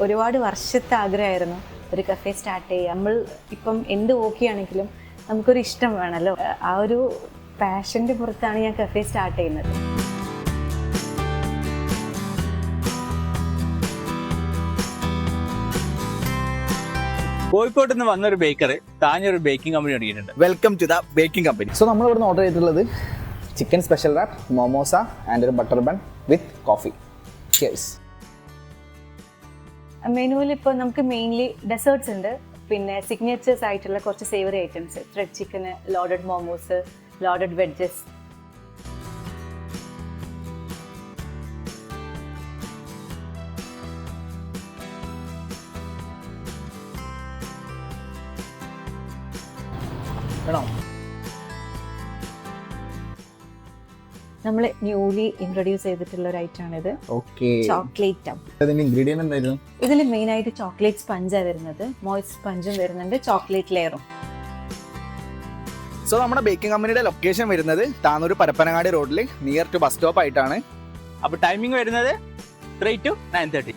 ഒരുപാട് വർഷത്തെ ആഗ്രഹമായിരുന്നു ഒരു കഫേ സ്റ്റാർട്ട് ചെയ്യുക. നമ്മൾ ഇപ്പം എന്ത് ഓക്കെയാണെങ്കിലും നമുക്കൊരു ഇഷ്ടം വേണമല്ലോ. ആ ഒരു പാഷൻ്റെ പുറത്താണ് ഞാൻ കഫേ സ്റ്റാർട്ട് ചെയ്യുന്നത്. കോഴിക്കോട്ട് നിന്ന് വന്നൊരു ബേക്കർ താഞ്ഞൊരു ബേക്കിംഗ് കമ്പനി തുടങ്ങിയിട്ടുണ്ട്. Welcome to the baking company. So നമ്മൾ ഇവിടുന്ന് ഓർഡർ ചെയ്തിട്ടുള്ളത് chicken special wrap, momos and ഒരു butter bun with coffee. Cheers. മെനുവിൽ ഇപ്പോൾ നമുക്ക് മെയിൻലി ഡെസേർട്ട്സ് ഉണ്ട്, പിന്നെ സിഗ്നേച്ചേഴ്സ് ആയിട്ടുള്ള കുറച്ച് സേവറി ഐറ്റംസ്, ത്രെഡ് ചിക്കന്, ലോഡഡ് മോമോസ്, ലോഡഡ് വെഡ്ജസ്. നമ്മൾ ന്യൂലി ഇൻട്രൊഡ്യൂസ് ചെയ്തിട്ടുള്ള ഒരു ഐറ്റം ആണിത്. ചോക്ലേറ്റ് ഇൻഗ്രീഡിയന്റ് എന്തായിരുന്നു? ഇതിൽ മെയിൻ ആയിട്ട് ചോക്ലേറ്റ് സ്പഞ്ചാണ് വരുന്നത്, മോയിസ്റ്റ് സ്പഞ്ചും വരുന്നുണ്ട്, ചോക്ലേറ്റ് ലെയറും. സോ നമ്മുടെ ബേക്കിംഗ് കമ്പനിയുടെ ലൊക്കേഷൻ വരുന്നത് താനൂർ പരപ്പനങ്ങാടി റോഡിൽ നിയർ ടു ബസ് സ്റ്റോപ്പ് ആയിട്ടാണ്. അപ്പോൾ ടൈമിംഗ് വരുന്നത് 3 to 9:30.